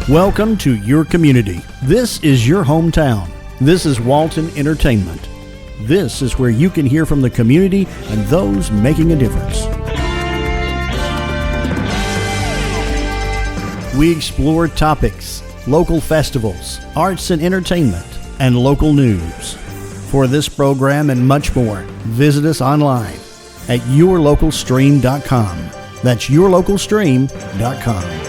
Welcome to your community. This is your hometown. This is Walton Entertainment. This is where you can hear from the community and those making a difference. We explore topics, local festivals, arts and entertainment, and local news. For this program and much more, visit us online at yourlocalstream.com. That's yourlocalstream.com.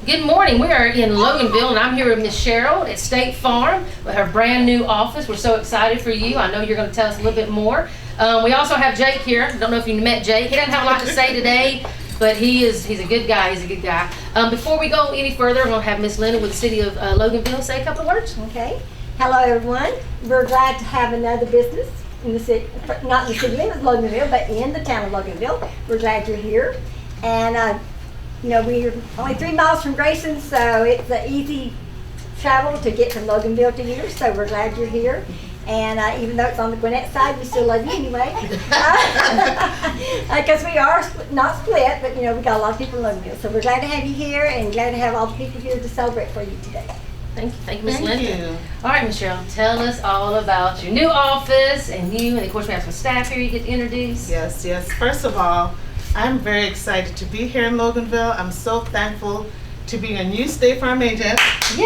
Good morning. We are in Loganville, and I'm here with Miss Cheryl at State Farm with her brand new office. We're so excited for you. I know you're going to tell us a little bit more. We also have Jake here. I don't know if you met Jake. He doesn't have a lot to say today, but he's a good guy. He's a good guy. Before we go any further, we're going to have Miss Linda with the city of Loganville say a couple of words. Okay. Hello, everyone. We're glad to have another business in the city, not in the city limits of Loganville, but in the town of Loganville. We're glad you're here. And we're only 3 miles from Grayson, so it's an easy travel to get from Loganville to here, so we're glad you're here. And even though it's on the Gwinnett side, we still love you anyway. Because we are not split, but we got a lot of people in Loganville. So we're glad to have you here and glad to have all the people here to celebrate for you today. Thank you, Miss Linda. All right, Miss Cheryl, tell us all about your new office and you. And of course, we have some staff here you get to introduce. Yes. First of all, I'm very excited to be here in Loganville. I'm so thankful to be a new State Farm agent. Yay!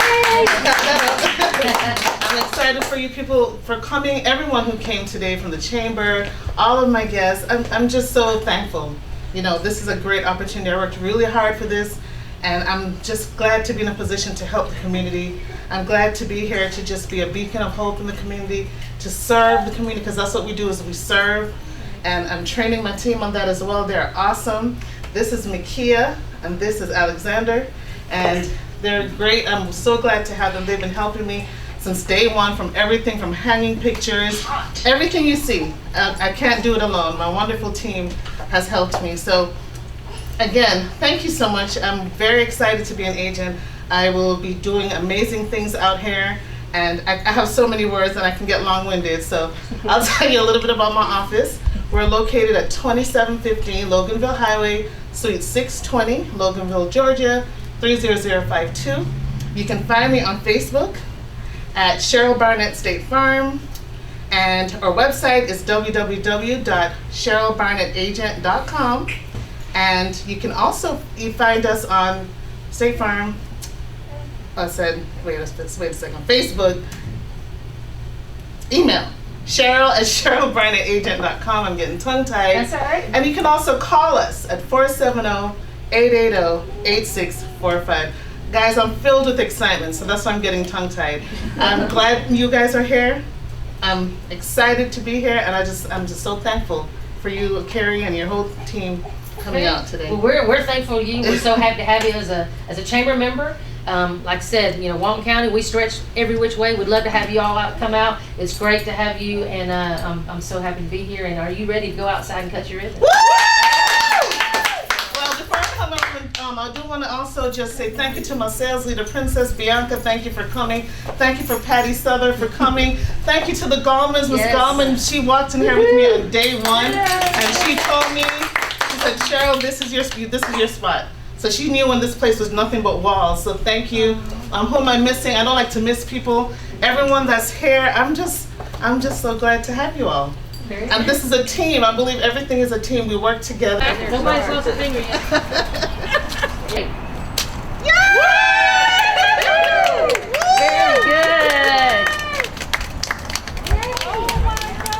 I'm excited for you people for coming, everyone who came today from the chamber, all of my guests. I'm just so thankful. This is a great opportunity. I worked really hard for this, and I'm just glad to be in a position to help the community. I'm glad to be here to just be a beacon of hope in the community, to serve the community, because that's what we do, is we serve. And I'm training my team on that as well. They're awesome. This is Makia, and this is Alexander, and they're great. I'm so glad to have them. They've been helping me since day one, from everything from hanging pictures, everything you see. I can't do it alone. My wonderful team has helped me. So again, thank you so much. I'm very excited to be an agent. I will be doing amazing things out here. And I have so many words and I can get long-winded. So I'll tell you a little bit about my office. We're located at 2715 Loganville Highway, Suite 620, Loganville, Georgia, 30052. You can find me on Facebook at Cheryl Barnett State Farm, and our website is www.cherylbarnettagent.com. And you can also find us on State Farm. Wait a second. Facebook, email. Cheryl at cherylbarnettagent.com. I'm getting tongue-tied. That's all right. And you can also call us at 470-880-8645. Guys, I'm filled with excitement, so that's why I'm getting tongue-tied. I'm glad you guys are here. I'm excited to be here, and I'm just so thankful for you, Carrie, and your whole team coming out today. Well, we're thankful to you. We're so happy to have you as a chamber member. Like I said, Walton County, we stretch every which way. We'd love to have you all come out. It's great to have you, and I'm so happy to be here. And are you ready to go outside and cut your ribbon? Woo! Well, before I come up, I do want to also just say thank you to my sales leader, Princess Bianca. Thank you for coming. Thank you for Patty Souther for coming. Thank you to the Gallmans. Miss Gallman, she walked in here with me on day one, and she told me, she said, Cheryl, this is your spot. So she knew when this place was nothing but walls. So thank you. Who am I missing? I don't like to miss people. Everyone that's here, I'm just so glad to have you all. And this is a team. I believe everything is a team. We work together. Nobody's lost a finger yet. Very good. Oh my God.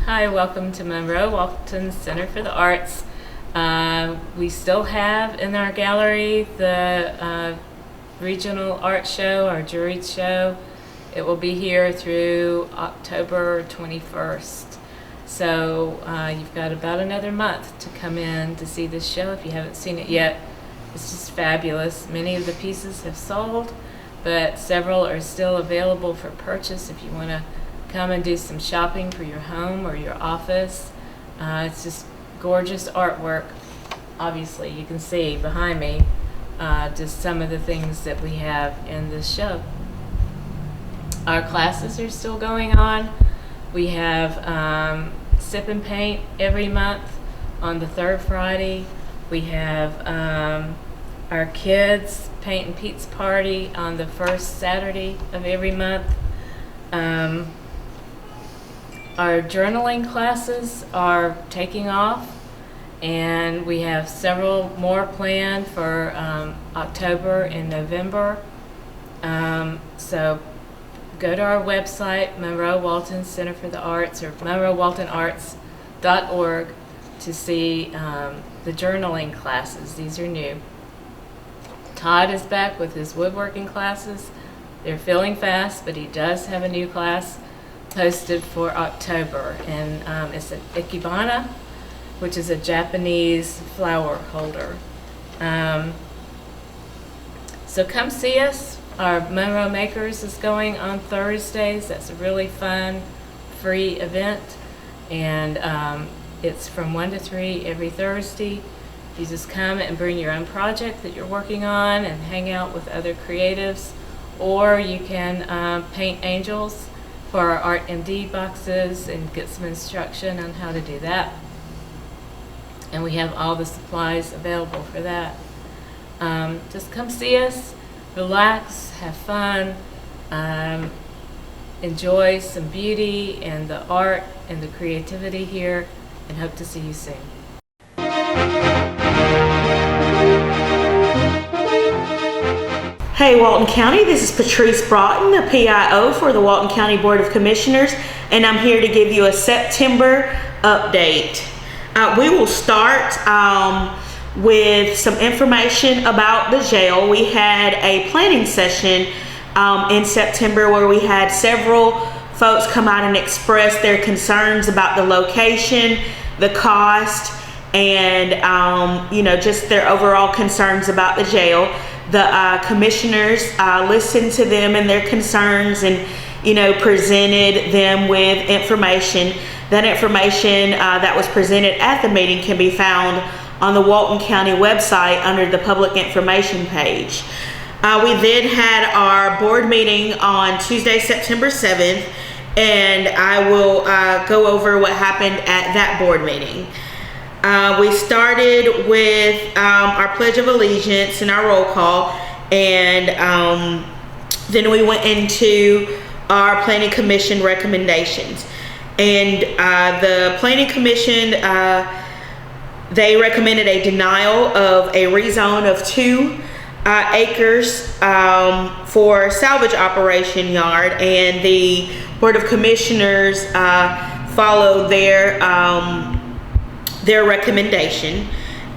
Hi, welcome to Monroe Walton Center for the Arts. We still have in our gallery the regional art show, our juried show. It will be here through October 21st. So you've got about another month to come in to see this show if you haven't seen it yet. It's just fabulous. Many of the pieces have sold, but several are still available for purchase if you want to come and do some shopping for your home or your office. It's just gorgeous artwork. Obviously, you can see behind me just some of the things that we have in this show. Our classes are still going on. We have Sip and Paint every month on the third Friday. We have our kids' paint and pizza party on the first Saturday of every month. Our journaling classes are taking off, and we have several more planned for October and November. So go to our website, Monroe Walton Center for the Arts, or monroewaltonarts.org, to see the journaling classes. These are new. Todd is back with his woodworking classes. They're filling fast, but he does have a new class posted for October, and it's an ikebana, which is a Japanese flower holder. So come see us. Our Monroe Makers is going on Thursdays. That's a really fun, free event, and it's from 1 to 3 every Thursday. You just come and bring your own project that you're working on and hang out with other creatives, or you can paint angels for our Art MD boxes and get some instruction on how to do that. And we have all the supplies available for that. Just come see us, relax, have fun, enjoy some beauty and the art and the creativity here, and hope to see you soon. Hey Walton County, this is Patrice Broughton, the PIO for the Walton County Board of Commissioners, and I'm here to give you a September update. We will start with some information about the jail. We had a planning session in September where we had several folks come out and express their concerns about the location, the cost, and just their overall concerns about the jail. The commissioners listened to them and their concerns, and presented them with information. That information that was presented at the meeting can be found on the Walton County website under the public information page. We then had our board meeting on Tuesday, September 7th, and I will go over what happened at that board meeting. We started with our Pledge of Allegiance and our roll call, and then we went into our Planning Commission recommendations. And the Planning Commission, they recommended a denial of a rezone of 2 acres for salvage operation yard, and the Board of Commissioners followed their recommendation.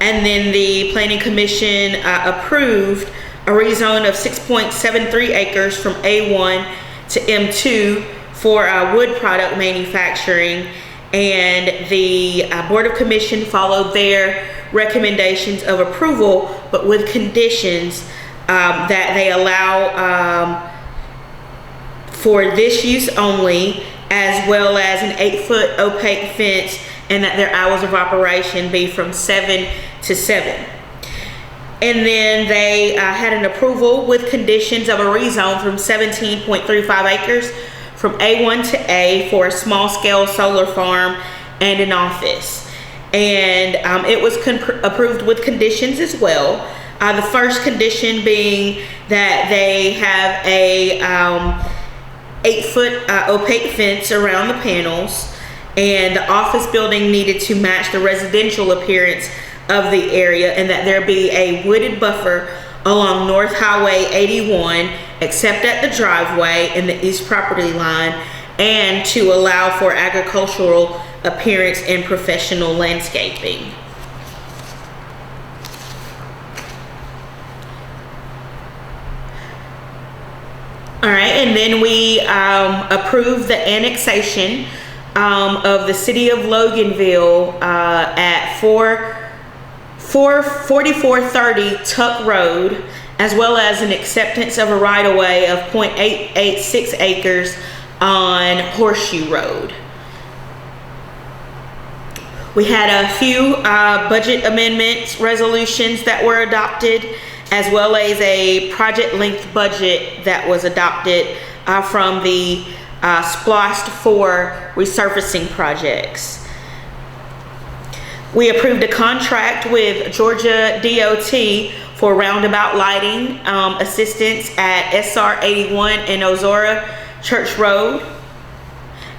And then the Planning Commission approved a rezone of 6.73 acres from A1 to M2 for wood product manufacturing, and the Board of Commission followed their recommendations of approval, but with conditions that they allow for this use only, as well as an 8-foot opaque fence, and that their hours of operation be from 7 to 7. And then they had an approval with conditions of a rezone from 17.35 acres from A1 to A for a small scale solar farm and an office. And it was approved with conditions as well. The first condition being that they have a 8-foot opaque fence around the panels, and the office building needed to match the residential appearance of the area, and that there be a wooded buffer along North Highway 81 except at the driveway in the east property line, and to allow for agricultural appearance and professional landscaping. All right, and then we approved the annexation of the city of Loganville at 4430 Tuck Road, as well as an acceptance of a right-of-way of 0.886 acres on Horseshoe Road. We had a few budget amendments resolutions that were adopted, as well as a project length budget that was adopted from the SPLOST for resurfacing projects. We approved a contract with Georgia DOT for roundabout lighting assistance at SR 81 and Ozora Church Road.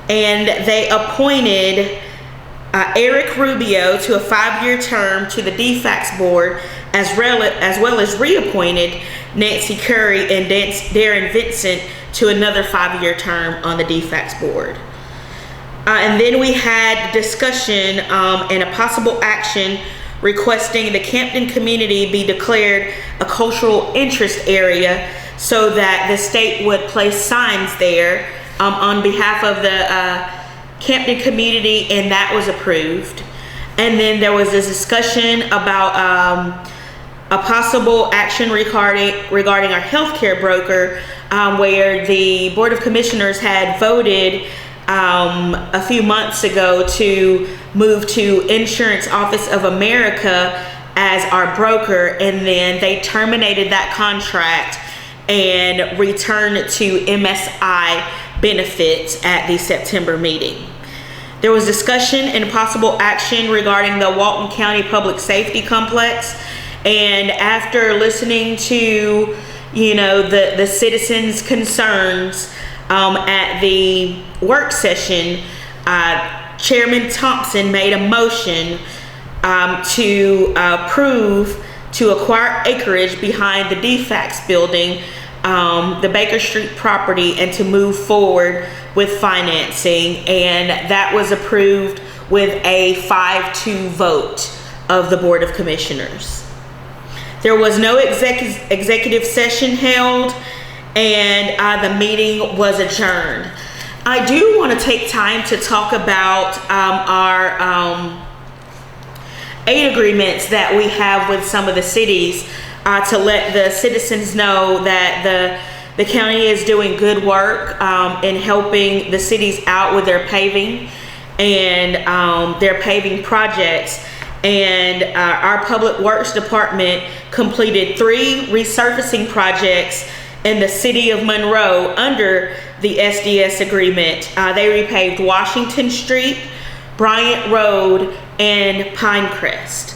And they appointed Eric Rubio to a 5-year term to the DFACS board, as well as reappointed Nancy Curry and Darren Vincent to another 5-year term on the DFACS board. And then we had discussion and a possible action requesting the Campton community be declared a cultural interest area so that the state would place signs there on behalf of the Campton community, and that was approved. And then there was a discussion about a possible action regarding our healthcare broker, where the Board of Commissioners had voted a few months ago to move to Insurance Office of America as our broker, and then they terminated that contract and returned to MSI benefits at the September meeting. There was discussion and possible action regarding the Walton County Public Safety Complex, and after listening to, the citizens' concerns at the work session, Chairman Thompson made a motion to approve to acquire acreage behind the DFACS building, the Baker Street property, and to move forward with financing, and that was approved with a 5-2 vote of the Board of Commissioners. There was no executive session held, and the meeting was adjourned. I do want to take time to talk about our aid agreements that we have with some of the cities, to let the citizens know that the county is doing good work in helping the cities out with their paving and their paving projects. And our Public Works Department completed 3 resurfacing projects in the city of Monroe under the SDS agreement. They repaved Washington Street, Bryant Road, and Pinecrest.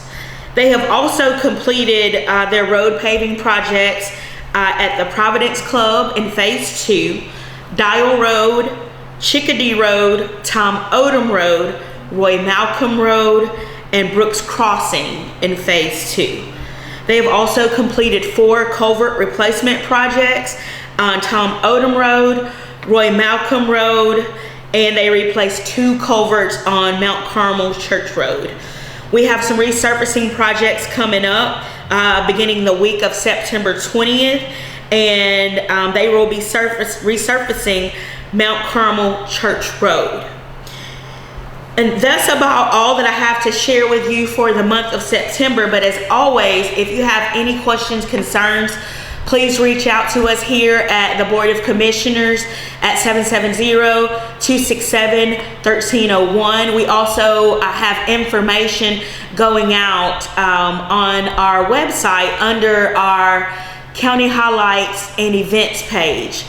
They have also completed their road paving projects at the Providence Club in Phase 2, Dial Road, Chickadee Road, Tom Odom Road, Roy Malcolm Road, and Brooks Crossing in Phase 2. They have also completed 4 culvert replacement projects on Tom Odom Road, Roy Malcolm Road, and they replaced 2 culverts on Mount Carmel Church Road. We have some resurfacing projects coming up beginning the week of September 20th, and they will be resurfacing Mount Carmel Church Road. And that's about all that I have to share with you for the month of September. But as always, if you have any questions, concerns, please reach out to us here at the Board of Commissioners at 770-267-1301. We also have information going out on our website under our County Highlights and Events page.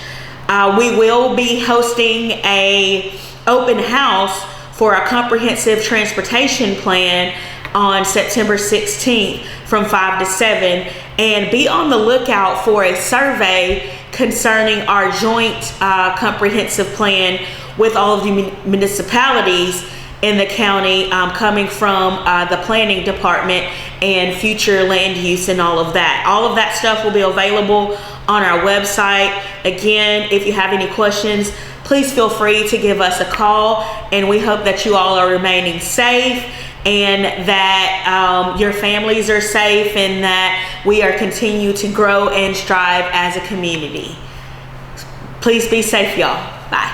We will be hosting an open house for a comprehensive transportation plan on September 16th from 5 to 7, and be on the lookout for a survey concerning our joint comprehensive plan with all of the municipalities in the county, coming from the planning department and future land use and all of that. All of that stuff will be available on our website. Again, if you have any questions, please feel free to give us a call, and we hope that you all are remaining safe and that your families are safe and that we are continue to grow and strive as a community. Please be safe, y'all. Bye.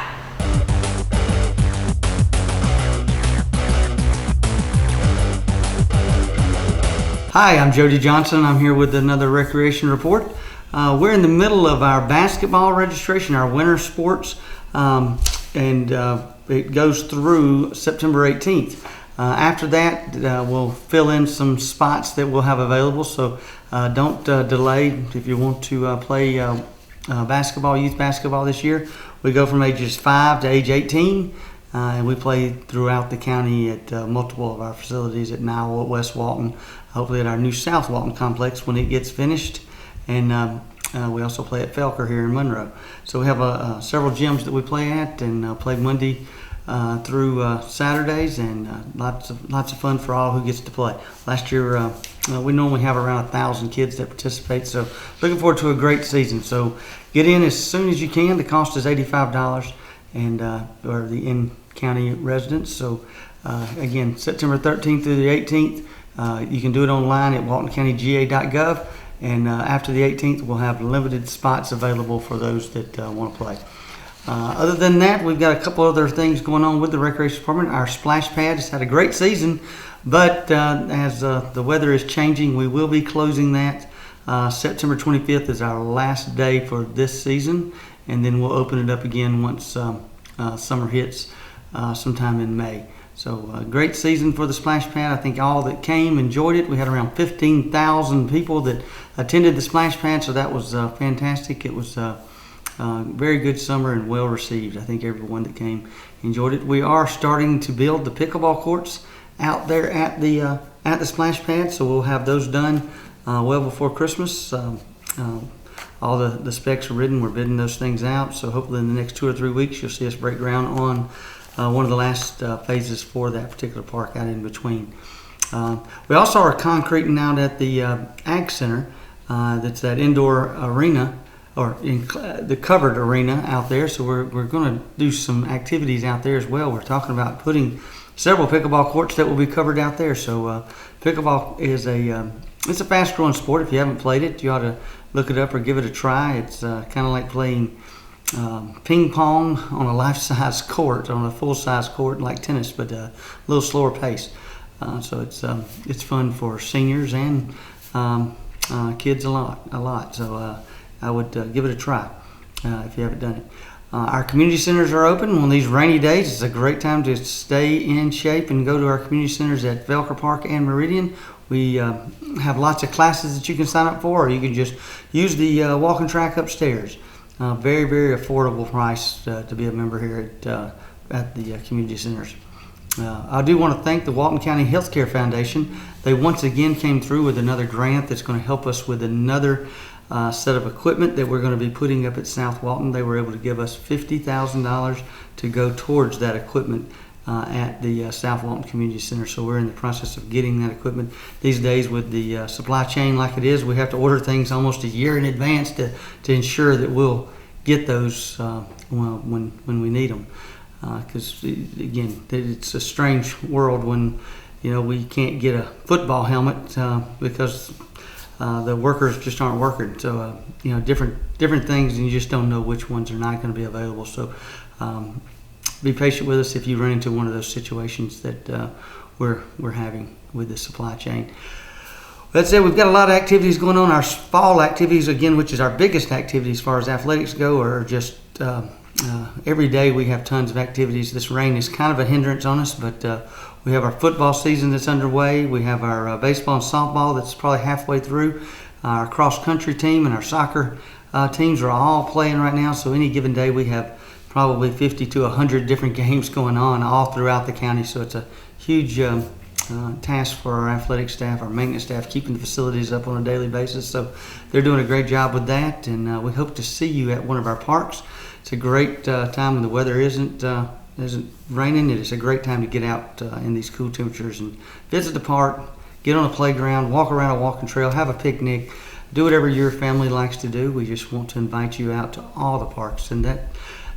Hi, I'm Jody Johnson. I'm here with another recreation report. We're in the middle of our basketball registration, our winter sports, and it goes through September 18th. After that, we'll fill in some spots that we'll have available. So don't delay if you want to play basketball, youth basketball this year. We go from ages 5 to age 18, and we play throughout the county at multiple of our facilities at Niwell, West Walton, hopefully at our new South Walton complex when it gets finished. And we also play at Felker here in Monroe. So we have several gyms that we play at, and play Monday through Saturdays, and lots of fun for all who gets to play. Last year we normally have around 1,000 kids that participate, so looking forward to a great season. So get in as soon as you can. The cost is $85, and for the in-county residents. So again, September 13th through the 18th, you can do it online at waltoncountyga.gov. And after the 18th, we'll have limited spots available for those that want to play. Other than that, we've got a couple other things going on with the Recreation Department. Our splash pad has had a great season, but as the weather is changing, we will be closing that. September 25th is our last day for this season, and then we'll open it up again once summer hits sometime in May. So a great season for the splash pad. I think all that came enjoyed it. We had around 15,000 people that attended the splash pad, so that was fantastic. It was a very good summer and well received. I think everyone that came enjoyed it. We are starting to build the pickleball courts out there at the splash pad, so we'll have those done well before Christmas. All the specs are written. We're bidding those things out, so hopefully in the next 2 or 3 weeks you'll see us break ground on one of the last phases for that particular park out in between. We also are concreting out at the Ag Center. That's that indoor arena, or the covered arena out there. So we're going to do some activities out there as well. We're talking about putting several pickleball courts that will be covered out there. So pickleball is it's a fast-growing sport. If you haven't played it, you ought to look it up or give it a try. It's kind of like playing ping pong on a life-size court, on a full-size court like tennis, but a little slower pace. So it's fun for seniors and kids a lot. So I would give it a try if you haven't done it. Our community centers are open on these rainy days. It's a great time to stay in shape and go to our community centers at Velker Park and Meridian. We have lots of classes that you can sign up for, or you can just use the walking track upstairs. Very, very affordable price to be a member here at the community centers. I do want to thank the Walton County Healthcare Foundation. They once again came through with another grant that's going to help us with another set of equipment that we're going to be putting up at South Walton. They were able to give us $50,000 to go towards that equipment at the South Walton Community Center. So we're in the process of getting that equipment. These days with the supply chain like it is, we have to order things almost a year in advance to ensure that we'll get those when we need them. Because again, it's a strange world when we can't get a football helmet because the workers just aren't working. So different things, and you just don't know which ones are not going to be available. So be patient with us if you run into one of those situations that we're having with the supply chain. That said, we've got a lot of activities going on. Our fall activities, again, which is our biggest activity as far as athletics go, are just every day we have tons of activities. This rain is kind of a hindrance on us, but we have our football season that's underway. We have our baseball and softball that's probably halfway through. Our cross-country team and our soccer teams are all playing right now, so any given day we have probably 50 to 100 different games going on all throughout the county. So it's a huge task for our athletic staff, our maintenance staff, keeping the facilities up on a daily basis. So they're doing a great job with that, and we hope to see you at one of our parks. It's a great time when the weather isn't raining. It is a great time to get out in these cool temperatures and visit the park, get on a playground, walk around a walking trail, have a picnic, do whatever your family likes to do. We just want to invite you out to all the parks, and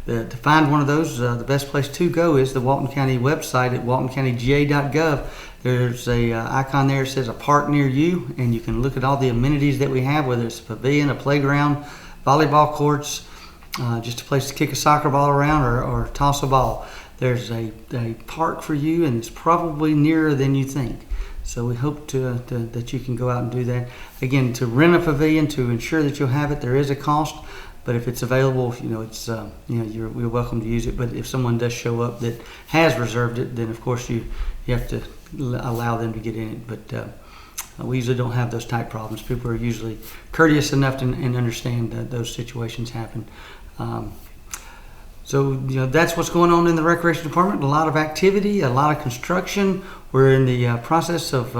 to find one of those, the best place to go is the Walton County website at waltoncountyga.gov. There's a icon there that says a park near you, and you can look at all the amenities that we have, whether it's a pavilion, a playground, volleyball courts, just a place to kick a soccer ball around or toss a ball. There's a park for you, and it's probably nearer than you think. So we hope that you can go out and do that. Again, to rent a pavilion, to ensure that you'll have it, there is a cost. But if it's available, it's you're welcome to use it. But if someone does show up that has reserved it, then of course you have to allow them to get in it. But we usually don't have those type problems. People are usually courteous enough and understand that those situations happen. So, that's what's going on in the recreation department. A lot of activity, a lot of construction. We're in the process of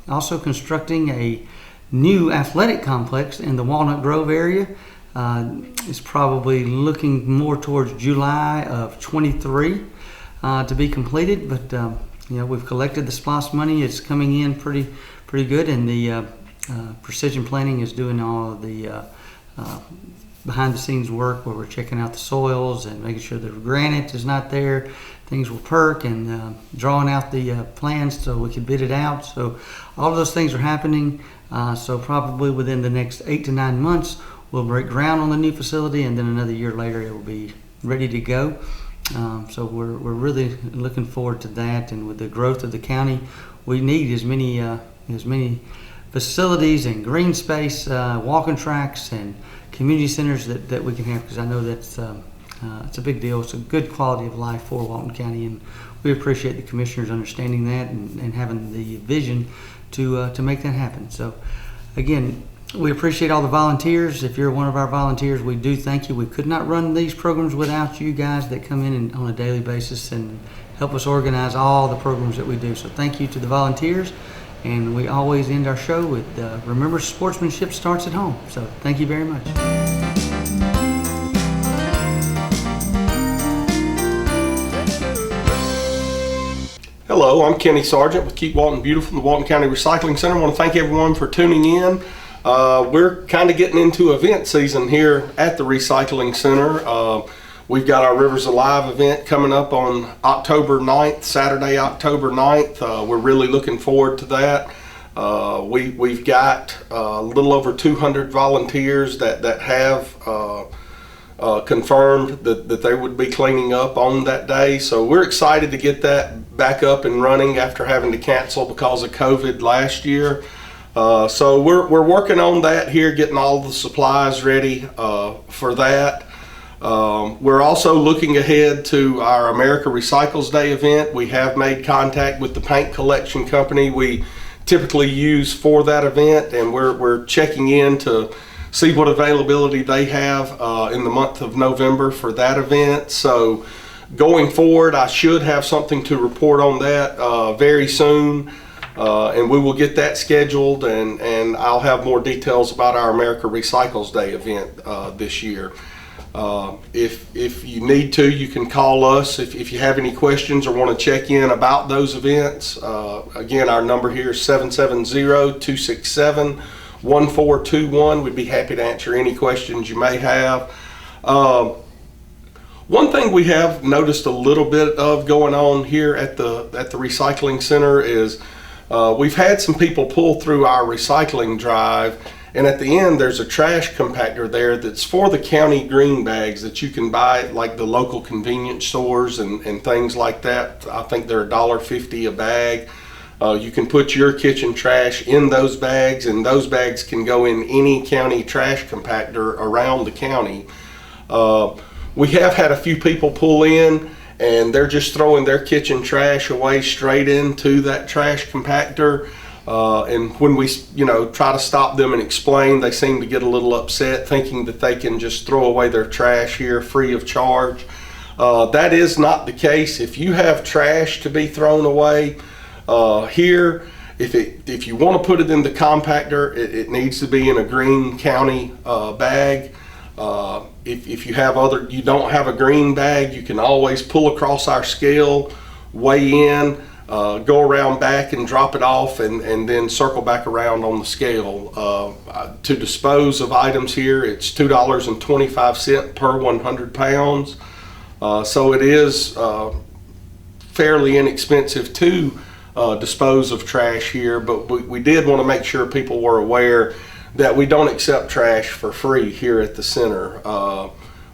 also constructing a new athletic complex in the Walnut Grove area. It's probably looking more towards July of 23 to be completed, but we've collected the SPOS money. It's coming in pretty good, and the precision planning is doing all of the behind the scenes work where we're checking out the soils and making sure the granite is not there, things will perk, and drawing out the plans so we can bid it out. So all of those things are happening. So probably within the next 8 to 9 months, we'll break ground on the new facility, and then another year later it will be ready to go. So we're really looking forward to that. And with the growth of the county, we need as many facilities and green space, walking tracks, and community centers that we can have, because I know that's it's a big deal. It's a good quality of life for Walton County, and we appreciate the commissioners understanding that and having the vision to make that happen. So again, we appreciate all the volunteers. If you're one of our volunteers, we do thank you. We could not run these programs without you guys that come in and on a daily basis and help us organize all the programs that we do. So thank you to the volunteers. And we always end our show with remember, sportsmanship starts at home. So thank you very much. Hello, I'm Kenny Sargent with Keep Walton Beautiful from the Walton County Recycling Center. I want to thank everyone for tuning in. We're kind of getting into event season here at the Recycling Center. We've got our Rivers Alive event coming up on October 9th, Saturday, October 9th. We're really looking forward to that. We've got a little over 200 volunteers that have confirmed that they would be cleaning up on that day. So we're excited to get that back up and running after having to cancel because of COVID last year. So we're working on that here, getting all the supplies ready for that. We're also looking ahead to our America Recycles Day event. We have made contact with the paint collection company we typically use for that event, and we're checking in to see what availability they have in the month of November for that event. So going forward, I should have something to report on that very soon. And we will get that scheduled, and I'll have more details about our America Recycles Day event this year. If you need to, you can call us if you have any questions or want to check in about those events. Again, our number here is 770-267-1421. We'd be happy to answer any questions you may have. One thing we have noticed a little bit of going on here at the recycling center is we've had some people pull through our recycling drive, and at the end there's a trash compactor there that's for the county green bags that you can buy at like the local convenience stores and things like that. I think they're $1.50 a bag. You can put your kitchen trash in those bags, and those bags can go in any county trash compactor around the county. We have had a few people pull in, and they're just throwing their kitchen trash away straight into that trash compactor. And when we, try to stop them and explain, they seem to get a little upset, thinking that they can just throw away their trash here free of charge. That is not the case. If you have trash to be thrown away here, if you want to put it in the compactor, it needs to be in a green county bag. If you don't have a green bag, you can always pull across our scale, weigh in, go around back and drop it off, and then circle back around on the scale. To dispose of items here, it's $2.25 per 100 pounds. So it is fairly inexpensive to dispose of trash here, but we did want to make sure people were aware that we don't accept trash for free here at the center.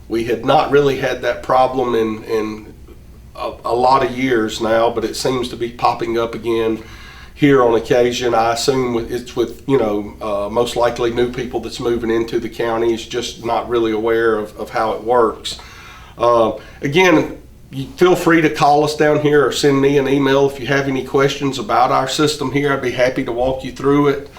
We had not really had that problem in a lot of years now, but it seems to be popping up again here on occasion. I assume it's with most likely new people that's moving into the county is just not really aware of how it works. Again, you feel free to call us down here or send me an email if you have any questions about our system here. I'd be happy to walk you through it.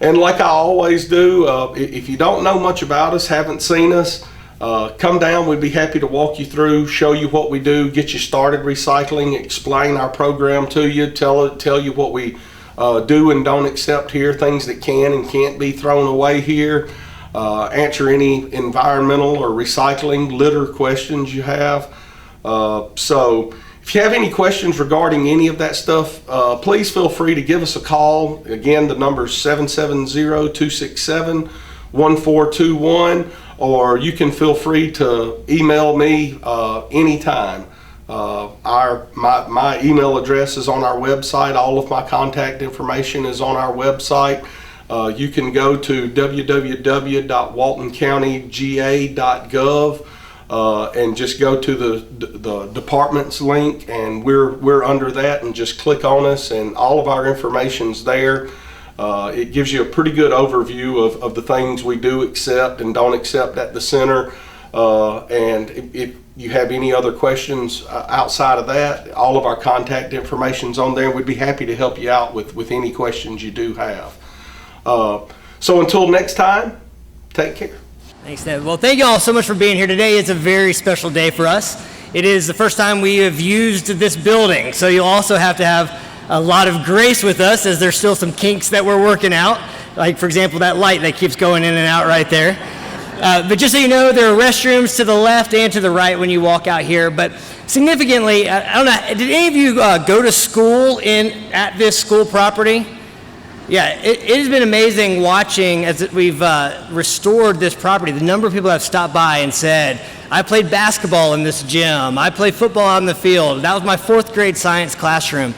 And like I always do, if you don't know much about us, haven't seen us, come down. We'd be happy to walk you through, show you what we do, get you started recycling, explain our program to you, tell you what we do and don't accept here, things that can and can't be thrown away here, answer any environmental or recycling litter questions you have. So if you have any questions regarding any of that stuff, please feel free to give us a call. Again, the number is 770-267-1421, or you can feel free to email me anytime. My email address is on our website. All of my contact information is on our website. You can go to www.waltoncountyga.gov and just go to the departments link, and we're under that, and just click on us, and all of our information's there. It gives you a pretty good overview of the things we do accept and don't accept at the center. And if you have any other questions outside of that, all of our contact information's on there. We'd be happy to help you out with any questions you do have. So until next time, take care. Thanks, Ned. Well, thank you all so much for being here today. It's a very special day for us. It is the first time we have used this building, so you'll also have to have a lot of grace with us, as there's still some kinks that we're working out, like, for example, that light that keeps going in and out right there. But just so you know, there are restrooms to the left and to the right when you walk out here. But significantly, I don't know, did any of you go to school at this school property? Yeah, it has been amazing watching as we've restored this property. The number of people that have stopped by and said, I played basketball in this gym. I played football out in the field. That was my 4th grade science classroom.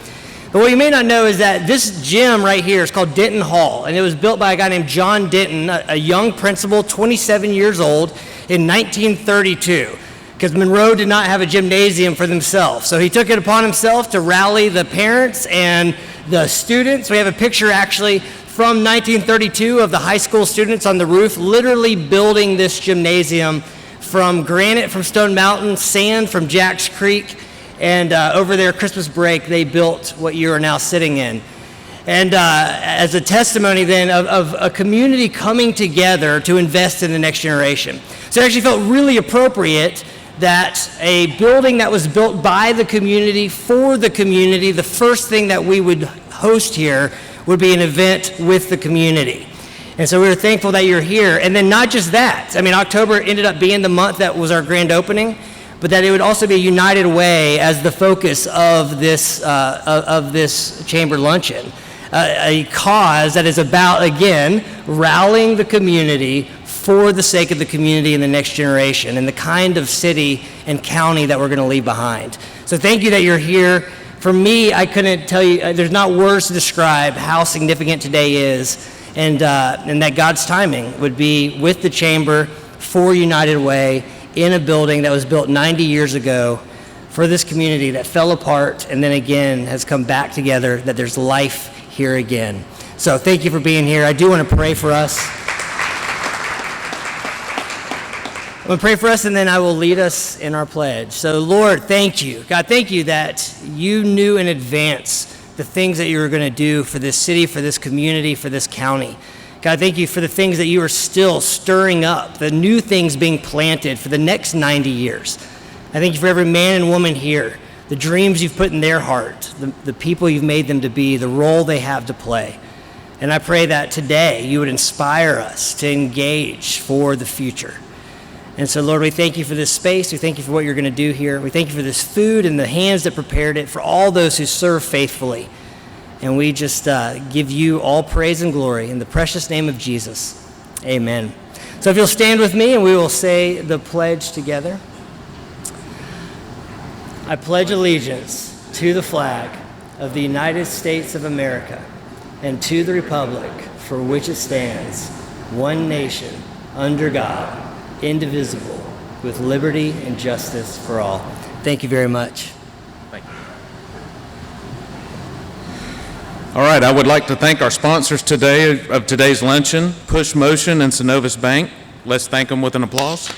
But what you may not know is that this gym right here is called Denton Hall, and it was built by a guy named John Denton, a young principal, 27 years old, in 1932. Because Monroe did not have a gymnasium for themselves. So he took it upon himself to rally the parents and the students. We have a picture actually from 1932 of the high school students on the roof literally building this gymnasium from granite from Stone Mountain, sand from Jack's Creek, and over their Christmas break they built what you are now sitting in. And as a testimony then of a community coming together to invest in the next generation. So it actually felt really appropriate that a building that was built by the community, for the community, the first thing that we would host here would be an event with the community. And so we were thankful that you're here. And then not just that, I mean, October ended up being the month that was our grand opening, but that it would also be a United Way as the focus of this chamber luncheon. A cause that is about, again, rallying the community for the sake of the community and the next generation and the kind of city and county that we're going to leave behind. So thank you that you're here. For me, I couldn't tell you, there's not words to describe how significant today is, and that God's timing would be with the chamber for United Way in a building that was built 90 years ago for this community that fell apart and then again has come back together, that there's life here again. So thank you for being here. I do want to pray for us. I'm going to pray for us, and then I will lead us in our pledge. So, Lord, thank you. God, thank you that you knew in advance the things that you were going to do for this city, for this community, for this county. God, thank you for the things that you are still stirring up, the new things being planted for the next 90 years. I thank you for every man and woman here, the dreams you've put in their heart, the people you've made them to be, the role they have to play. And I pray that today you would inspire us to engage for the future. And so, Lord, we thank you for this space. We thank you for what you're going to do here. We thank you for this food and the hands that prepared it, for all those who serve faithfully. And we just give you all praise and glory in the precious name of Jesus. Amen. So if you'll stand with me and we will say the pledge together. I pledge allegiance to the flag of the United States of America and to the republic for which it stands, one nation, under God, indivisible, with liberty and justice for all. Thank you very much. Thank you. All right, I would like to thank our sponsors today of today's luncheon, Push Motion and Synovus Bank. Let's thank them with an applause.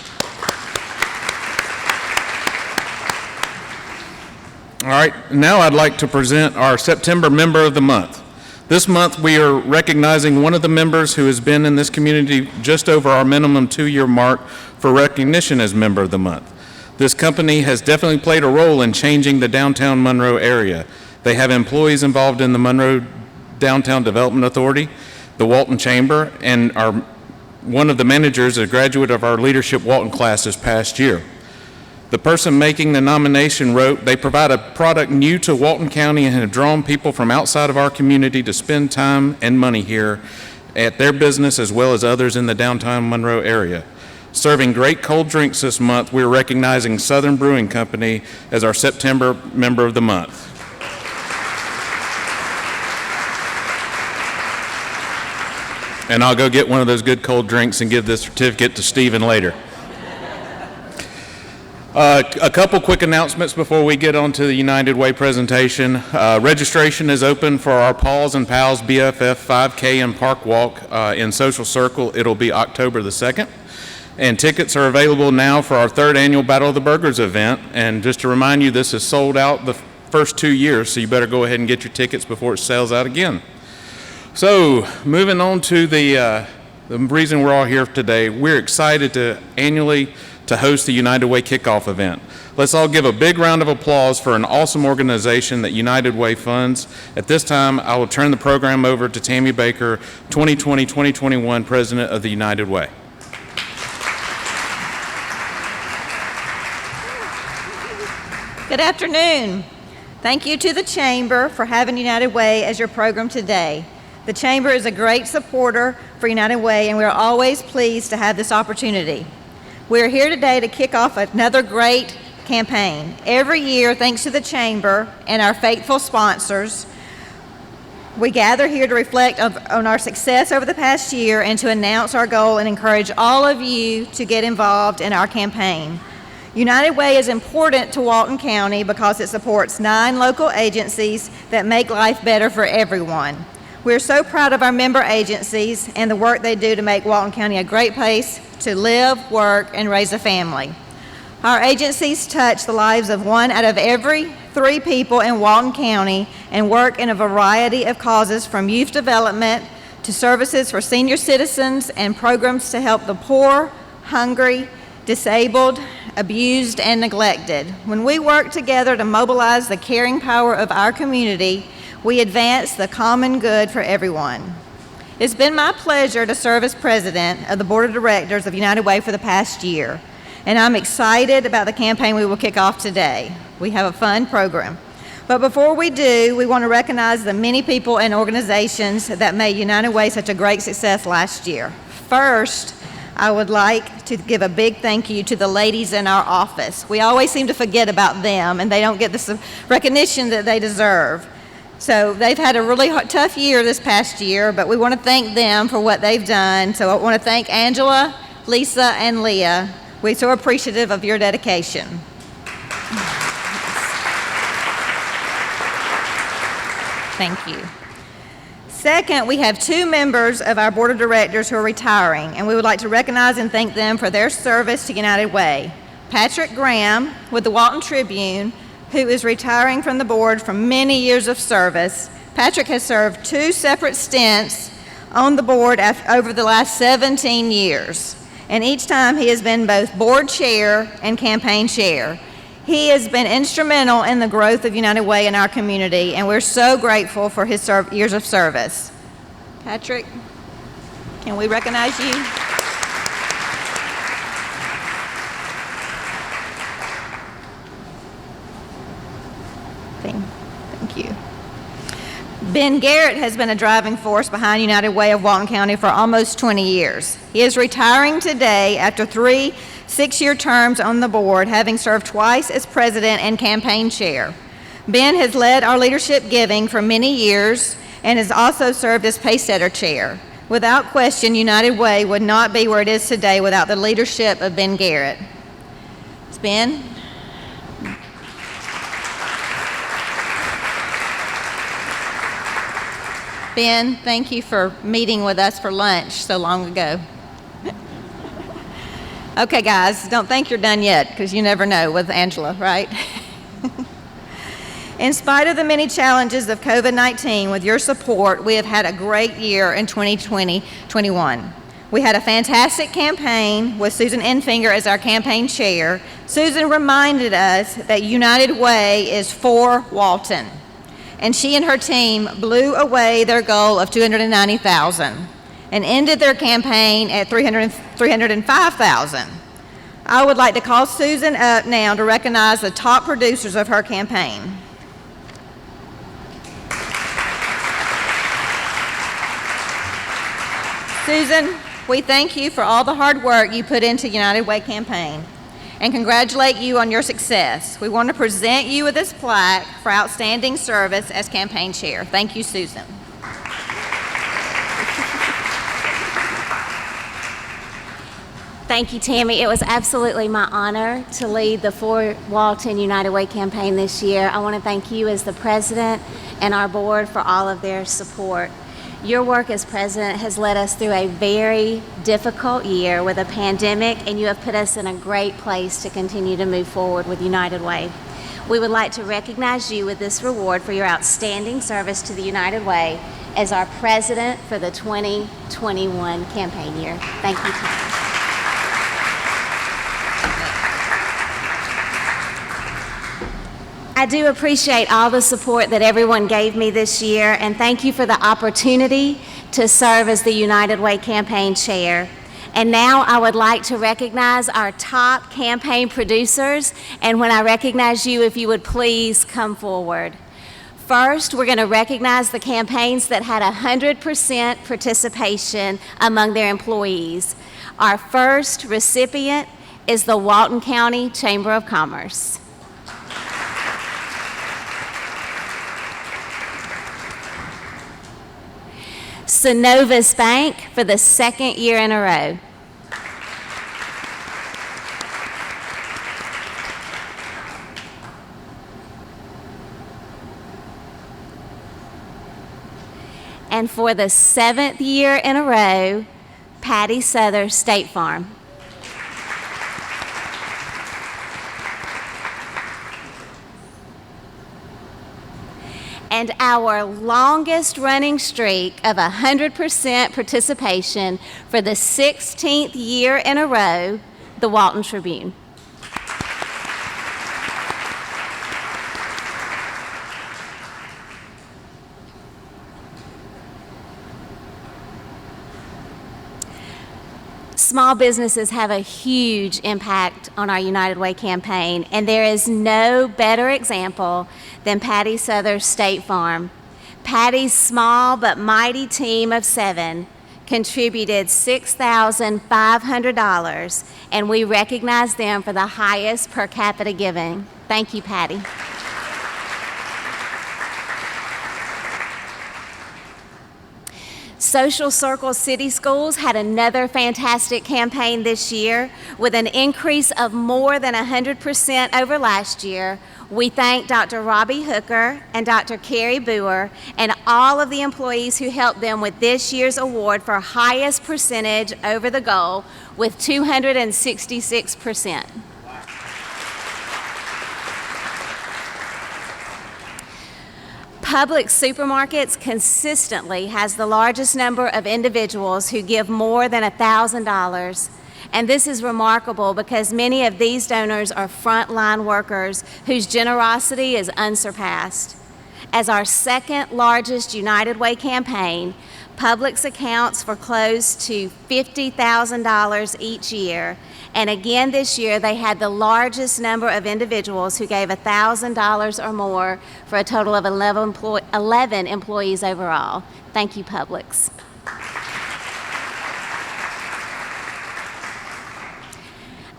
All right, now I'd like to present our September Member of the Month. This month we are recognizing one of the members who has been in this community just over our minimum 2-year mark for recognition as Member of the Month. This company has definitely played a role in changing the downtown Monroe area. They have employees involved in the Monroe Downtown Development Authority, the Walton Chamber, and one of the managers, a graduate of our Leadership Walton class this past year. The person making the nomination wrote, "They provide a product new to Walton County and have drawn people from outside of our community to spend time and money here at their business as well as others in the downtown Monroe area." Serving great cold drinks this month, we're recognizing Southern Brewing Company as our September Member of the Month. And I'll go get one of those good cold drinks and give this certificate to Stephen later. A couple quick announcements before we get on to the United Way presentation. Registration is open for our Paws and Pals BFF 5K and Park Walk in Social Circle. It'll be October the 2nd. And tickets are available now for our 3rd annual Battle of the Burgers event. And just to remind you, this is sold out the first 2 years, so you better go ahead and get your tickets before it sells out again. So, moving on to the reason we're all here today, we're excited to annually host the United Way kickoff event. Let's all give a big round of applause for an awesome organization that United Way funds. At this time, I will turn the program over to Tammy Baker, 2020-2021 President of the United Way. Good afternoon. Thank you to the Chamber for having United Way as your program today. The Chamber is a great supporter for United Way, and we are always pleased to have this opportunity. We are here today to kick off another great campaign. Every year, thanks to the Chamber and our faithful sponsors, we gather here to reflect on our success over the past year and to announce our goal and encourage all of you to get involved in our campaign. United Way is important to Walton County because it supports 9 local agencies that make life better for everyone. We're so proud of our member agencies and the work they do to make Walton County a great place to live, work, and raise a family. Our agencies touch the lives of 1 out of every 3 people in Walton County and work in a variety of causes from youth development to services for senior citizens and programs to help the poor, hungry, disabled, abused, and neglected. When we work together to mobilize the caring power of our community, we advance the common good for everyone. It's been my pleasure to serve as president of the board of directors of United Way for the past year, and I'm excited about the campaign we will kick off today. We have a fun program. But before we do, we want to recognize the many people and organizations that made United Way such a great success last year. First, I would like to give a big thank you to the ladies in our office. We always seem to forget about them, and they don't get the recognition that they deserve. So they've had a really tough year this past year, but we want to thank them for what they've done. So I want to thank Angela, Lisa, and Leah. We're so appreciative of your dedication. Thank you. Second, we have 2 members of our board of directors who are retiring, and we would like to recognize and thank them for their service to United Way. Patrick Graham with the Walton Tribune, who is retiring from the board from many years of service. Patrick has served 2 separate stints on the board over the last 17 years, and each time he has been both board chair and campaign chair. He has been instrumental in the growth of United Way in our community, and we're so grateful for his years of service. Patrick, can we recognize you? Thank you. Ben Garrett has been a driving force behind United Way of Walton County for almost 20 years. He is retiring today after 3 6-year terms on the board, having served twice as president and campaign chair. Ben has led our leadership giving for many years and has also served as Paysetter chair. Without question, United Way would not be where it is today without the leadership of Ben Garrett. It's Ben. Ben, thank you for meeting with us for lunch so long ago. Okay, guys, don't think you're done yet, because you never know with Angela, right? In spite of the many challenges of COVID-19, with your support, we have had a great year in 2020-21. We had a fantastic campaign with Susan Enfinger as our campaign chair. Susan reminded us that United Way is for Walton, and she and her team blew away their goal of $290,000 and ended their campaign at $305,000. I would like to call Susan up now to recognize the top producers of her campaign. Susan, we thank you for all the hard work you put into United Way campaign and congratulate you on your success. We want to present you with this plaque for outstanding service as campaign chair. Thank you, Susan. Thank you, Tammy. It was absolutely my honor to lead the For Walton United Way campaign this year. I want to thank you as the president and our board for all of their support. Your work as president has led us through a very difficult year with a pandemic, and you have put us in a great place to continue to move forward with United Way. We would like to recognize you with this reward for your outstanding service to the United Way as our president for the 2021 campaign year. Thank you, Tom. I do appreciate all the support that everyone gave me this year, and thank you for the opportunity to serve as the United Way campaign chair. And now I would like to recognize our top campaign producers, and when I recognize you, if you would please come forward. First, we're going to recognize the campaigns that had 100% participation among their employees. Our first recipient is the Walton County Chamber of Commerce. Synovus Bank for the second year in a row. And for the 7th year in a row, Patty Souther, State Farm. And our longest running streak of 100% participation for the 16th year in a row, the Walton Tribune. Small businesses have a huge impact on our United Way campaign, and there is no better example than Patty Souther's State Farm. Patty's small but mighty team of 7 contributed $6,500, and we recognize them for the highest per capita giving. Thank you, Patty. Social Circle City Schools had another fantastic campaign this year with an increase of more than 100% over last year. We thank Dr. Robbie Hooker and Dr. Carrie Boer and all of the employees who helped them with this year's award for highest percentage over the goal with 266%. Publix Supermarkets consistently has the largest number of individuals who give more than $1,000. And this is remarkable because many of these donors are frontline workers whose generosity is unsurpassed. As our second largest United Way campaign, Publix accounts for close to $50,000 each year. And again this year, they had the largest number of individuals who gave $1,000 or more for a total of 11 employees overall. Thank you, Publix.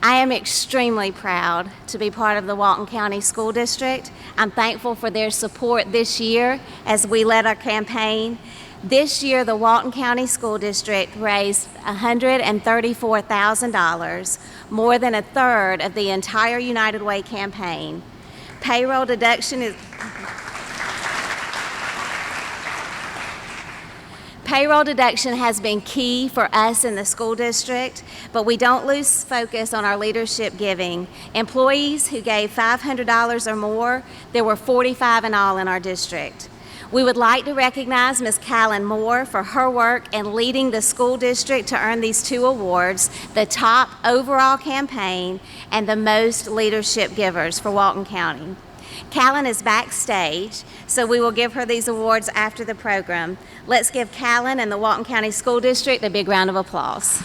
I am extremely proud to be part of the Walton County School District. I'm thankful for their support this year as we led our campaign. This year, the Walton County School District raised $134,000, more than a third of the entire United Way campaign. Payroll deduction payroll deduction has been key for us in the school district, but we don't lose focus on our leadership giving. Employees who gave $500 or more, there were 45 in all in our district. We would like to recognize Ms. Callan Moore for her work in leading the school district to earn these two awards, the top overall campaign and the most leadership givers for Walton County. Callan is backstage, so we will give her these awards after the program. Let's give Callan and the Walton County School District a big round of applause.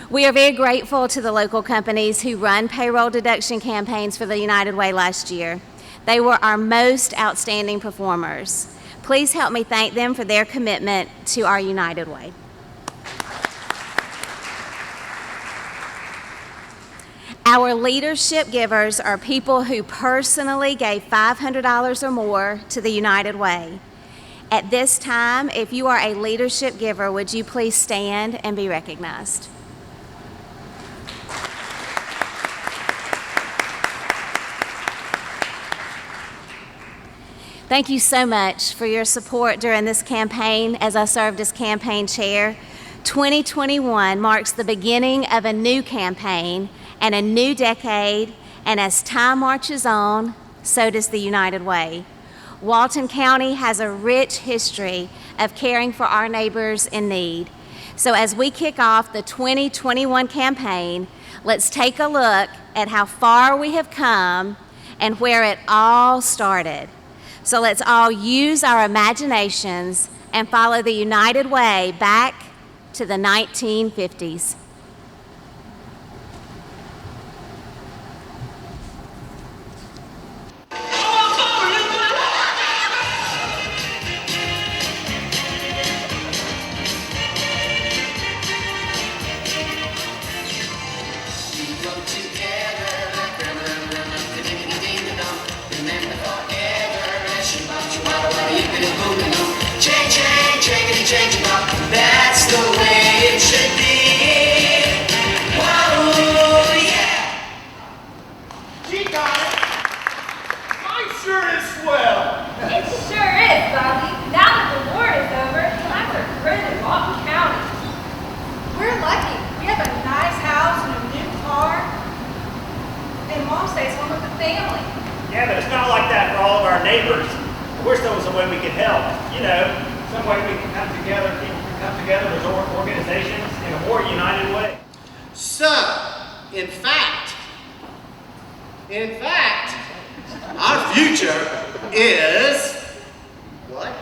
We are very grateful to the local companies who run payroll deduction campaigns for the United Way last year. They were our most outstanding performers. Please help me thank them for their commitment to our United Way. Our leadership givers are people who personally gave $500 or more to the United Way. At this time, if you are a leadership giver, would you please stand and be recognized? Thank you so much for your support during this campaign as I served as campaign chair. 2021 marks the beginning of a new campaign and a new decade, and as time marches on, so does the United Way. Walton County has a rich history of caring for our neighbors in need. So as we kick off the 2021 campaign, let's take a look at how far we have come and where it all started. So let's all use our imaginations and follow the United Way back to the 1950s. That's the way it should be. Whoa, yeah. She got it. Mine sure is swell. It sure is, Bobby. Now that the war is over, times are good in Walton County. We're lucky. We have a nice house and a new car. And Mom stays home with the family. Yeah, but it's not like that for all of our neighbors. I wish there was a way we could help. You know, some way we can come together, people can come together as organizations in a more united way. So, in fact, our future is what?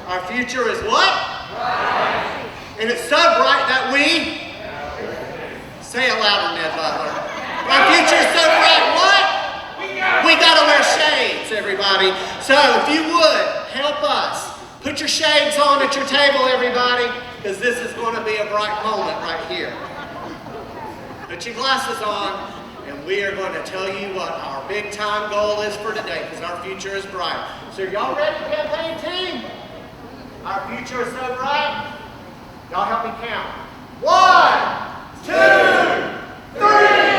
Our future is what? Bright. And it's so bright that we say it louder, Ned Butler. Our future is so bright. What? We gotta wear shades, everybody. So if you would, help us. Put your shades on at your table, everybody, because this is going to be a bright moment right here. Put your glasses on, and we are going to tell you what our big time goal is for today, because our future is bright. So y'all ready, campaign team? Our future is so bright. Y'all help me count. 1, 2, 3.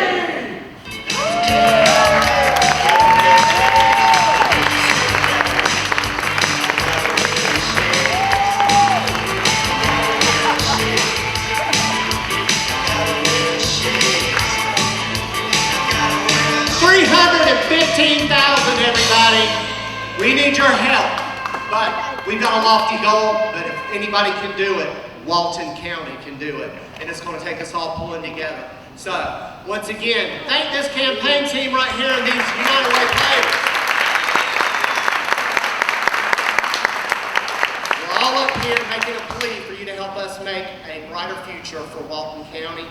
315,000, everybody. We need your help. But we've got a lofty goal, but if anybody can do it, Walton County can do it. And it's going to take us all pulling together. So, once again, thank this campaign team right here and these United Way players. We're all up here making a plea for you to help us make a brighter future for Walton County.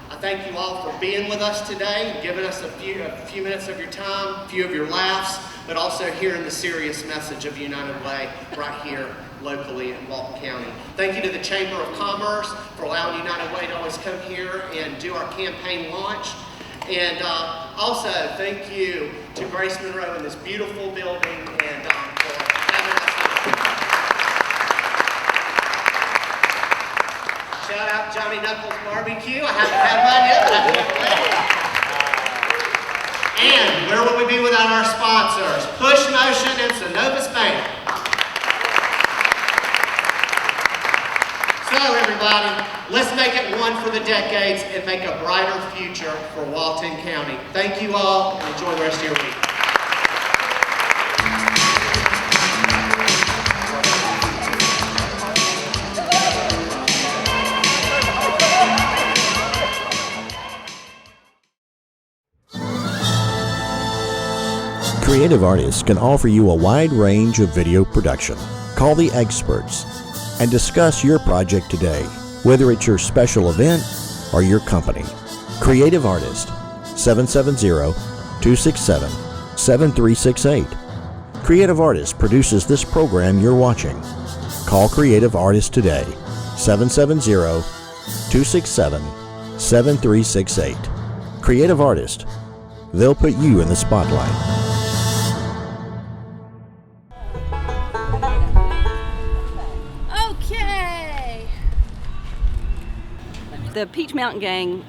I thank you all for being with us today and giving us a few minutes of your time, a few of your laughs, but also hearing the serious message of United Way right here locally in Walton County. Thank you to the Chamber of Commerce for allowing United Way to always come here and do our campaign launch. And also thank you to Grace Monroe in this beautiful building and for having us. Shout out Johnny Knuckles Barbecue. I haven't had mine yet, but I can't wait. And where would we be without our sponsors? Push Motion and Synovus Bank. So everybody, let's make it one for the decades and make a brighter future for Walton County. Thank you all and enjoy the rest of your week. Creative artists can offer you a wide range of video production. Call the experts and discuss your project today, whether it's your special event or your company. Creative Artist, 770-267-7368. Creative Artist produces this program you're watching. Call Creative Artist today, 770-267-7368. Creative Artist, they'll put you in the spotlight. The Peach Mountain Gang,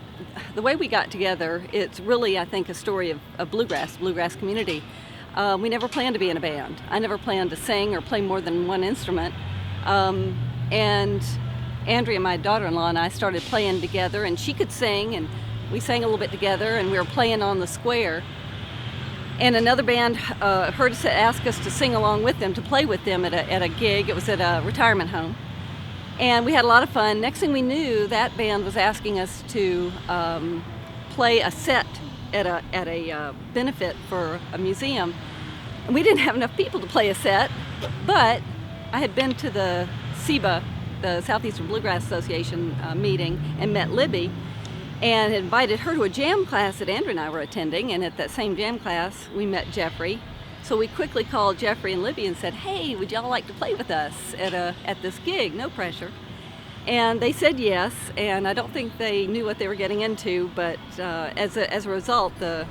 the way we got together, it's really, I think, a story of bluegrass community. We never planned to be in a band. I never planned to sing or play more than one instrument. And Andrea, my daughter-in-law, and I started playing together, and she could sing, and we sang a little bit together, and we were playing on the square. And another band heard us ask us to sing along with them, to play with them at a gig. It was at a retirement home. And we had a lot of fun. Next thing we knew, that band was asking us to play a set at a benefit for a museum. And we didn't have enough people to play a set, but I had been to the SEBA, the Southeastern Bluegrass Association meeting, and met Libby, and had invited her to a jam class that Andrew and I were attending. And at that same jam class, we met Jeffrey. So we quickly called Jeffrey and Libby and said, "Hey, would y'all like to play with us at this gig? No pressure." And they said yes, and I don't think they knew what they were getting into, but as a result, the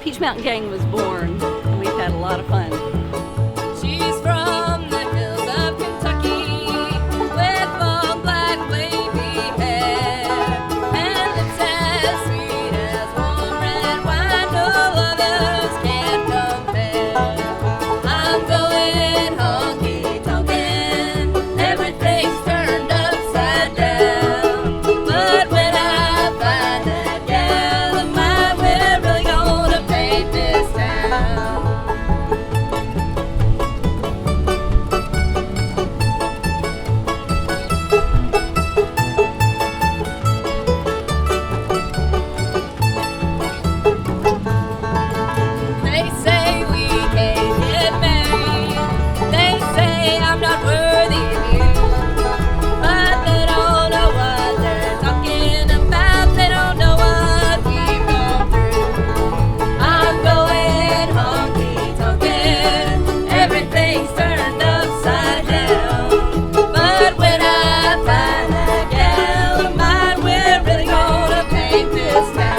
Peach Mountain Gang was born, and we've had a lot of fun. She's from the hills of Kentucky with long black wavy hair and lips as sweet as warm red wine. No others can compare. I'm going honky-tonkin', everything's turned upside down. But when I find that gal of mine, we're really gonna paint this town. They say we can't get married. They say I'm not worthy of you. But they don't know what they're talking about. They don't know what we've gone through. I'm going honky-tonkin', everything's turned upside down. But when I find that gal of mine, we're really gonna paint this town.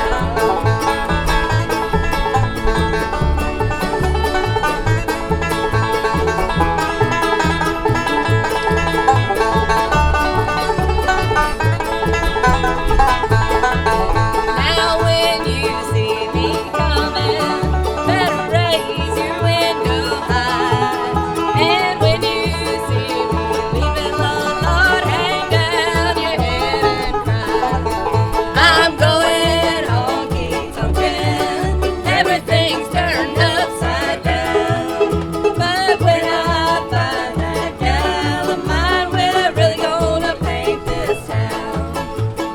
Now when you see me coming, better raise your window high. And when you see me leaving, Lord, hang down your head and cry. I'm going honky-tonkin', everything's turned upside down. But when I find that gal of mine, we're really gonna paint this town.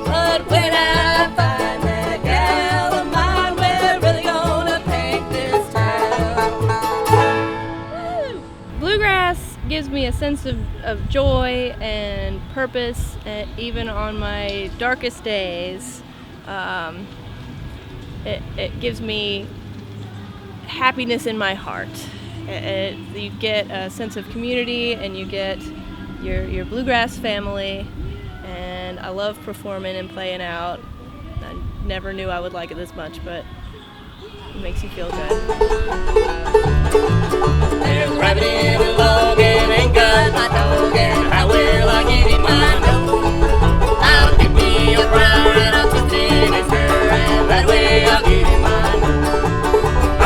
But when I find that gal of mine, we're really gonna paint this town. Bluegrass gives me a sense of joy and purpose, even on my darkest days. It gives me happiness in my heart. You get a sense of community, and you get your bluegrass family, and I love performing and playing out. I never knew I would like it this much, but it makes you feel good. There's a rabbit in a log and ain't got my dog, and how will I give him my note? I'll pick me a briar and I'll twist in his hair, and that way I'll give him my note.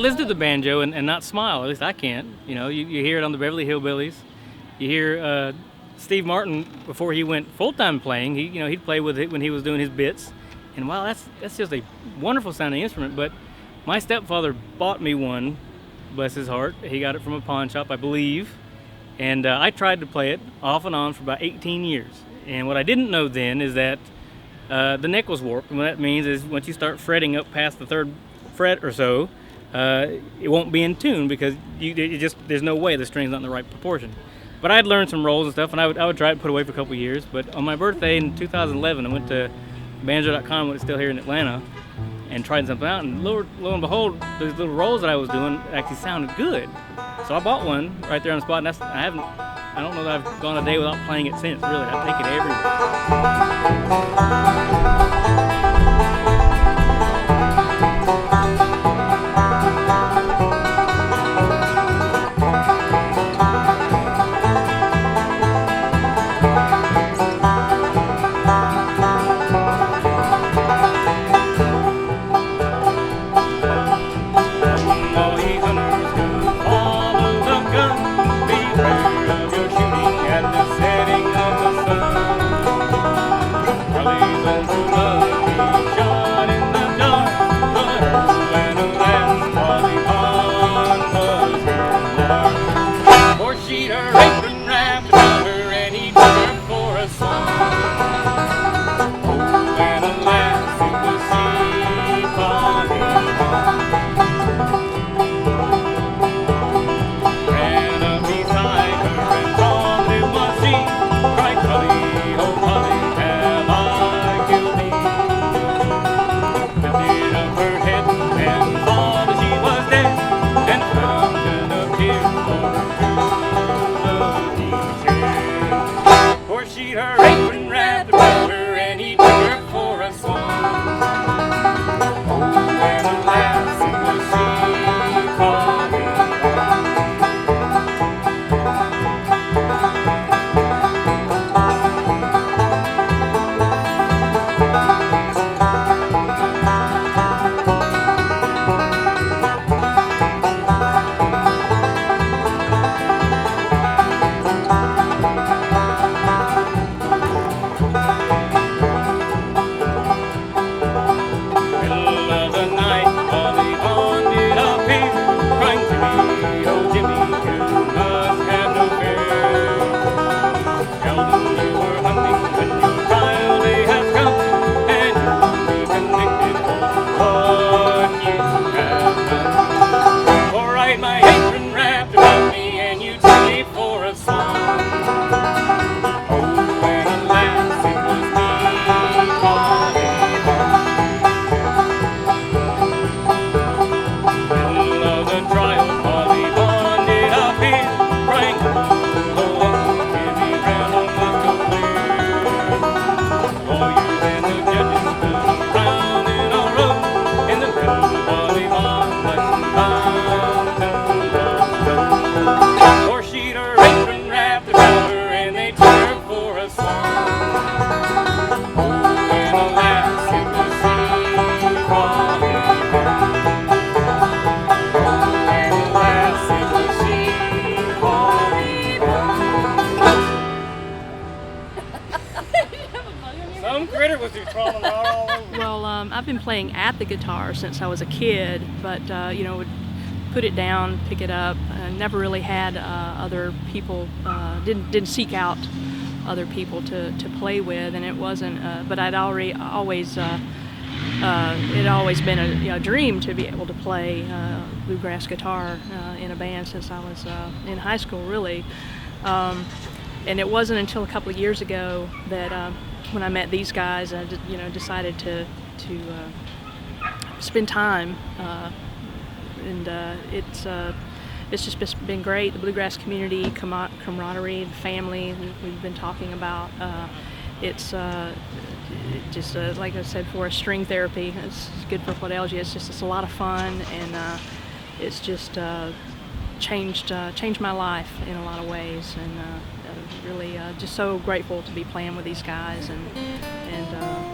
can't listen to the banjo and not smile. At least I can't. You know, you hear it on the Beverly Hillbillies. You hear Steve Martin before he went full-time playing. He'd play with it when he was doing his bits. And wow, that's just a wonderful sounding instrument. But my stepfather bought me one, bless his heart. He got it from a pawn shop, I believe. And I tried to play it off and on for about 18 years. And what I didn't know then is that the neck was warped. And what that means is once you start fretting up past the third fret or so, it won't be in tune because there's no way the string's not in the right proportion. But I'd learned some rolls and stuff, and I would try it and put it away for a couple of years. But on my birthday in 2011, I went to banjo.com when it's still here in Atlanta and tried something out, and lo and behold, those little rolls that I was doing actually sounded good. So I bought one right there on the spot, and I don't know that I've gone a day without playing it since, really. I take it Well, I've been playing at the guitar since I was a kid, but would put it down, pick it up. Never really had other people. Didn't seek out other people to play with, and it wasn't. But I'd always it had always been a dream to be able to play bluegrass guitar in a band since I was in high school, really. And it wasn't until a couple of years ago that when I met these guys, I decided to spend time, and it's just been great. The bluegrass community, camaraderie, and family we've been talking about. It's just like I said, for string therapy. It's good for quadalgia. It's a lot of fun, and it's just changed my life in a lot of ways, and really just so grateful to be playing with these guys and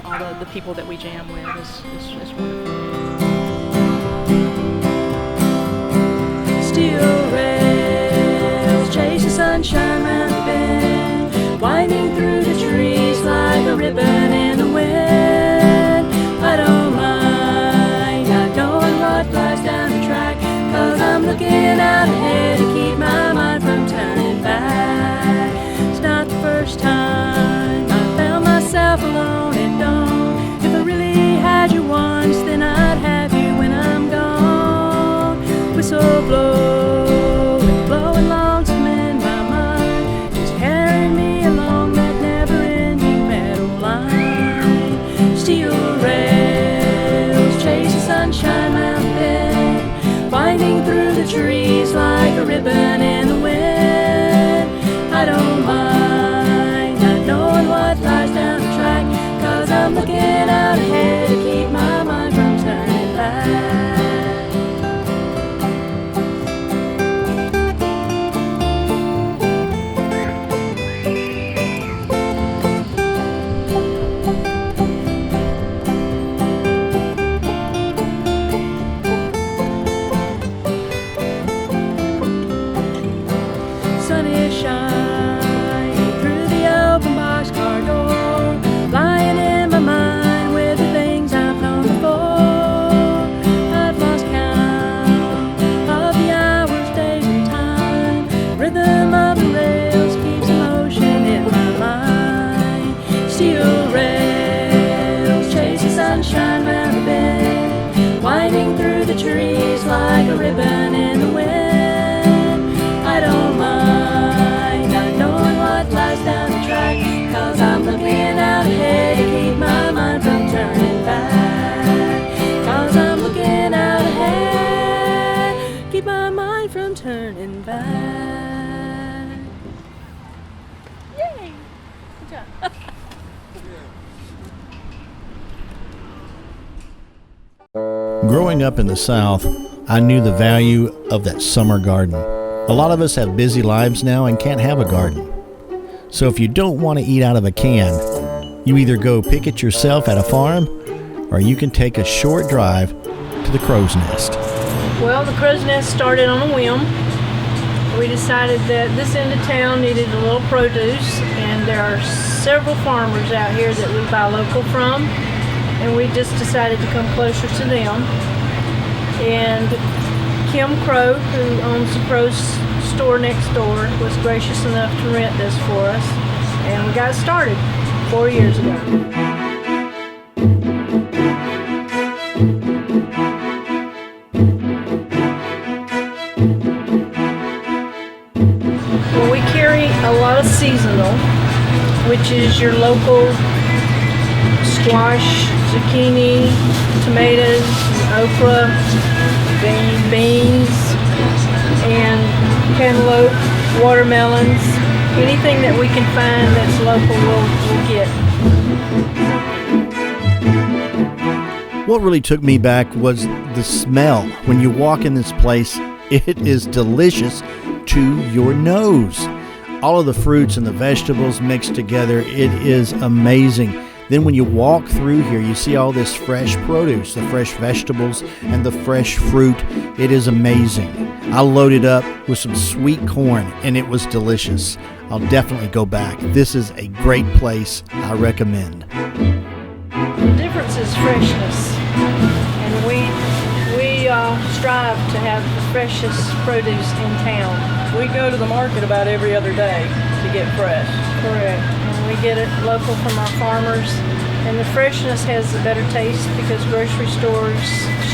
all the people that we jam with is wonderful. Steel rails chase the sunshine round the bend, winding through the trees like a ribbon in the wind. I don't mind not knowing what lies down the track, 'cause I'm looking out ahead to keep my mind from turning back. It's not the first time I found myself alone and don't. If I really had you once, then I'd have you when I'm gone. Whistle blow and blowing lonesome in my mind, just carrying me along that never-ending meadow line. Steel rails chase the sunshine round the bend, winding through the trees like a ribbon in the wind. I don't mind not knowing what lies down the track, 'cause I'm looking out ahead to keep my mind from turning back. Sun is shining through the open boxcar door, lying in my mind with the things I've known before. I've lost count of the hours, days, and time. Rhythm of the rails keeps emotion in my mind. Steel rails chase the sunshine round the bend, winding through the trees like a ribbon in the wind. I don't mind not knowing what lies down the track, 'cause I'm looking out ahead to keep my mind from turning back. 'Cause I'm looking out ahead, keep my mind from turning back. Yay! Good job. Growing up in the South, I knew the value of that summer garden. A lot of us have busy lives now and can't have a garden. So if you don't want to eat out of a can, you either go pick it yourself at a farm, or you can take a short drive to the Crow's Nest. Well, the Crow's Nest started on a whim. We decided that this end of town needed a little produce, and there are several farmers out here that we buy local from, and we just decided to come closer to them. And Kim Crow, who owns the Crow's store next door, was gracious enough to rent this for us, and we got started 4 years ago. Well, we carry a lot of seasonal, which is your local squash, zucchini, tomatoes, okra, beans, and cantaloupe, watermelons, anything that we can find that's local we'll get. What really took me back was the smell. When you walk in this place, it is delicious to your nose. All of the fruits and the vegetables mixed together, it is amazing. Then when you walk through here, you see all this fresh produce, the fresh vegetables and the fresh fruit. It is amazing. I loaded up with some sweet corn and it was delicious. I'll definitely go back. This is a great place. I recommend. The difference is freshness, and we strive to have the freshest produce in town. We go to the market about every other day to get fresh. Correct. And we get it local from our farmers, and the freshness has a better taste because grocery stores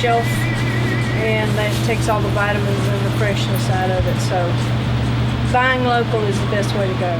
shelf, and that takes all the vitamins and the freshness out of it. So buying local is the best way to go.